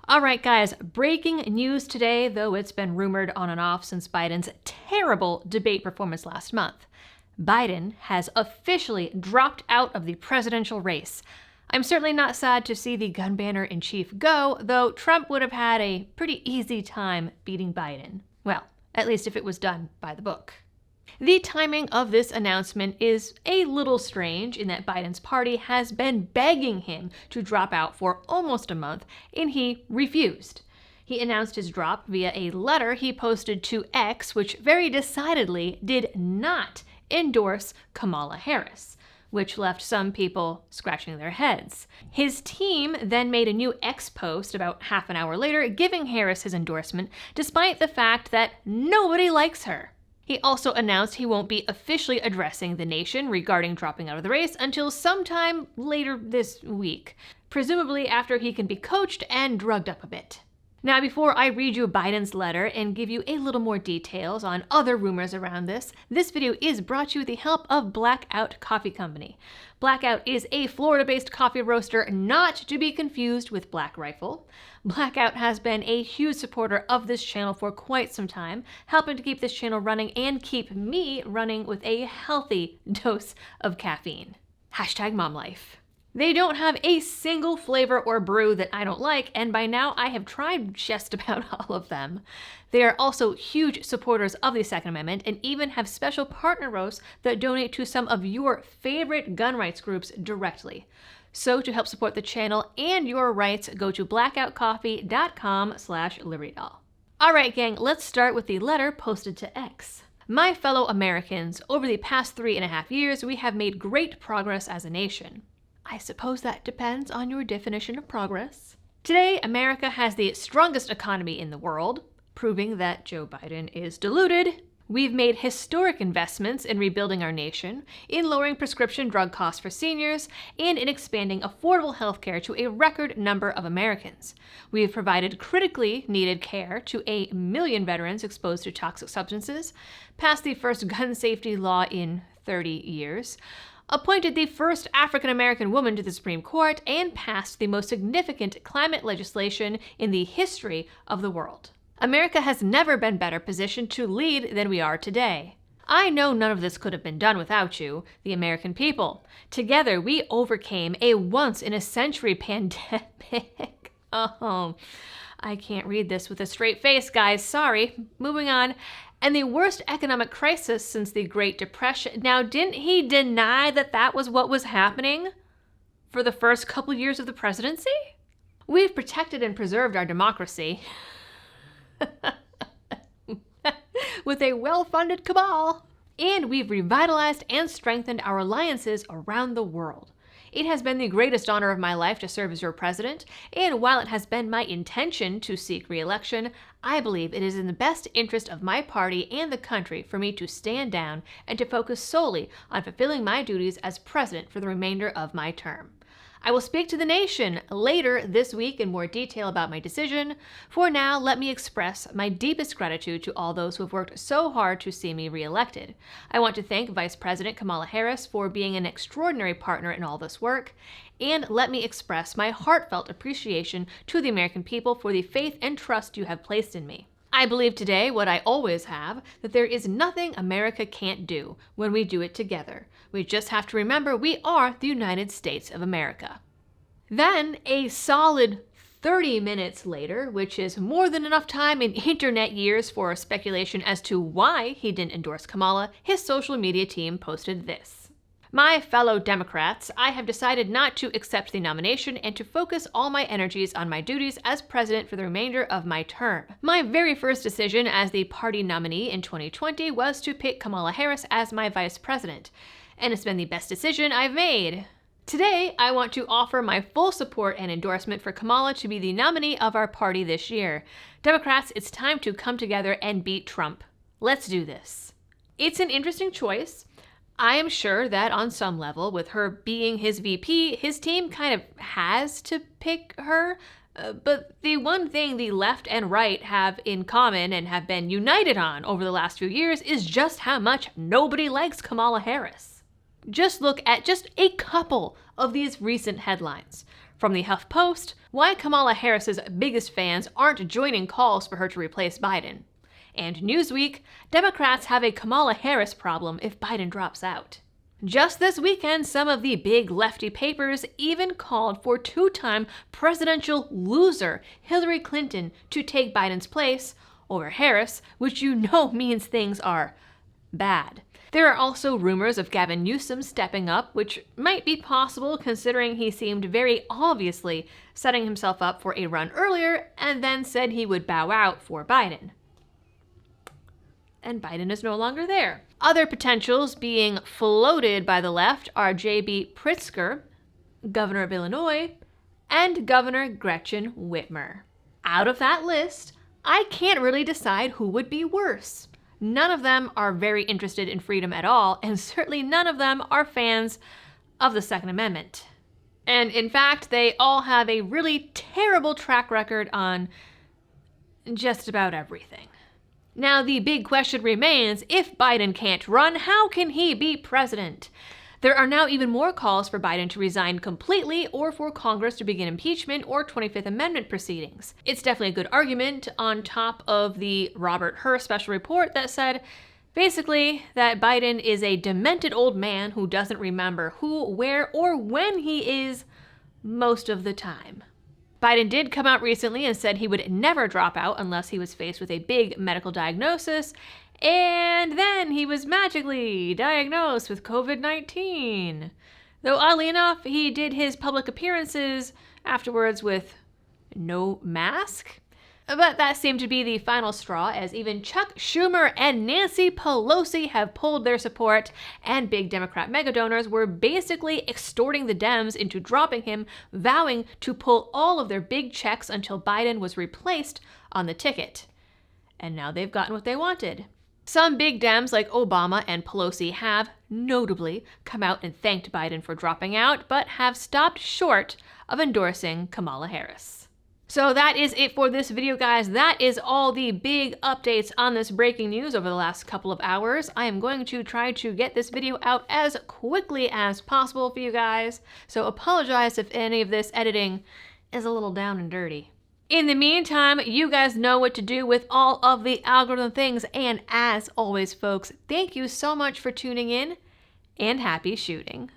All right, guys, breaking news today, though it's been rumored on and off since Biden's terrible debate performance last month. Biden has officially dropped out of the presidential race. I'm certainly not sad to see the gun banner in chief go, though Trump would have had a pretty easy time beating Biden. Well, at least if it was done by the book. The timing of this announcement is a little strange in that Biden's party has been begging him to drop out for almost a month, and he refused. He announced his drop via a letter he posted to X, which very decidedly did not endorse Kamala Harris, which left some people scratching their heads. His team then made a new X post about half an hour later, giving Harris his endorsement, despite the fact that nobody likes her. He also announced he won't be officially addressing the nation regarding dropping out of the race until sometime later this week, presumably after he can be coached and drugged up a bit. Now, before I read you Biden's letter and give you a little more details on other rumors around this video is brought to you with the help of Blackout Coffee Company. Blackout is a Florida-based coffee roaster not to be confused with Black Rifle. Blackout has been a huge supporter of this channel for quite some time, helping to keep this channel running and keep me running with a healthy dose of caffeine. #MomLife. They don't have a single flavor or brew that I don't like, and by now I have tried just about all of them. They are also huge supporters of the Second Amendment and even have special partner roasts that donate to some of your favorite gun rights groups directly. So to help support the channel and your rights, go to blackoutcoffee.com/libertydoll. All right, gang, let's start with the letter posted to X. My fellow Americans, over the past 3.5 years, we have made great progress as a nation. I suppose that depends on your definition of progress. Today, America has the strongest economy in the world, proving that Joe Biden is deluded. We've made historic investments in rebuilding our nation, in lowering prescription drug costs for seniors, and in expanding affordable health care to a record number of Americans. We have provided critically needed care to 1 million veterans exposed to toxic substances, passed the first gun safety law in 30 years, appointed the first African-American woman to the Supreme Court, and passed the most significant climate legislation in the history of the world. America has never been better positioned to lead than we are today. I know none of this could have been done without you, the American people. Together, we overcame a once-in-a-century pandemic. Oh, I can't read this with a straight face, guys. Sorry. Moving on. And the worst economic crisis since the Great Depression. Now, didn't he deny that that was what was happening for the first couple years of the presidency? We've protected and preserved our democracy with a well-funded cabal. And we've revitalized and strengthened our alliances around the world. It has been the greatest honor of my life to serve as your president, and while it has been my intention to seek re-election, I believe it is in the best interest of my party and the country for me to stand down and to focus solely on fulfilling my duties as president for the remainder of my term. I will speak to the nation later this week in more detail about my decision. For now, let me express my deepest gratitude to all those who have worked so hard to see me reelected. I want to thank Vice President Kamala Harris for being an extraordinary partner in all this work, and let me express my heartfelt appreciation to the American people for the faith and trust you have placed in me. I believe today, what I always have, that there is nothing America can't do when we do it together. We just have to remember we are the United States of America. Then, a solid 30 minutes later, which is more than enough time in internet years for speculation as to why he didn't endorse Kamala, his social media team posted this. My fellow Democrats, I have decided not to accept the nomination and to focus all my energies on my duties as president for the remainder of my term. My very first decision as the party nominee in 2020 was to pick Kamala Harris as my vice president, and it's been the best decision I've made. Today, I want to offer my full support and endorsement for Kamala to be the nominee of our party this year. Democrats, it's time to come together and beat Trump. Let's do this. It's an interesting choice. I am sure that on some level, with her being his VP, his team kind of has to pick her. But the one thing the left and right have in common and have been united on over the last few years is just how much nobody likes Kamala Harris. Just look at just a couple of these recent headlines. From the HuffPost, why Kamala Harris's biggest fans aren't joining calls for her to replace Biden. And Newsweek, Democrats have a Kamala Harris problem if Biden drops out. Just this weekend, some of the big lefty papers even called for two-time presidential loser Hillary Clinton to take Biden's place over Harris, which you know means things are bad. There are also rumors of Gavin Newsom stepping up, which might be possible considering he seemed very obviously setting himself up for a run earlier and then said he would bow out for Biden. And Biden is no longer there. Other potentials being floated by the left are J.B. Pritzker, governor of Illinois, and Governor Gretchen Whitmer. Out of that list, I can't really decide who would be worse. None of them are very interested in freedom at all, and certainly none of them are fans of the Second Amendment. And in fact, they all have a really terrible track record on just about everything. Now, the big question remains, if Biden can't run, how can he be president? There are now even more calls for Biden to resign completely or for Congress to begin impeachment or 25th Amendment proceedings. It's definitely a good argument on top of the Robert Hur special report that said, basically, that Biden is a demented old man who doesn't remember who, where, or when he is most of the time. Biden did come out recently and said he would never drop out unless he was faced with a big medical diagnosis, and then he was magically diagnosed with COVID-19. Though oddly enough, he did his public appearances afterwards with no mask. But that seemed to be the final straw, as even Chuck Schumer and Nancy Pelosi have pulled their support, and big Democrat megadonors were basically extorting the Dems into dropping him, vowing to pull all of their big checks until Biden was replaced on the ticket. And now they've gotten what they wanted. Some big Dems like Obama and Pelosi have, notably, come out and thanked Biden for dropping out, but have stopped short of endorsing Kamala Harris. So that is it for this video, guys. That is all the big updates on this breaking news over the last couple of hours. I am going to try to get this video out as quickly as possible for you guys, so apologize if any of this editing is a little down and dirty. In the meantime, you guys know what to do with all of the algorithm things, and as always, folks, thank you so much for tuning in, and happy shooting.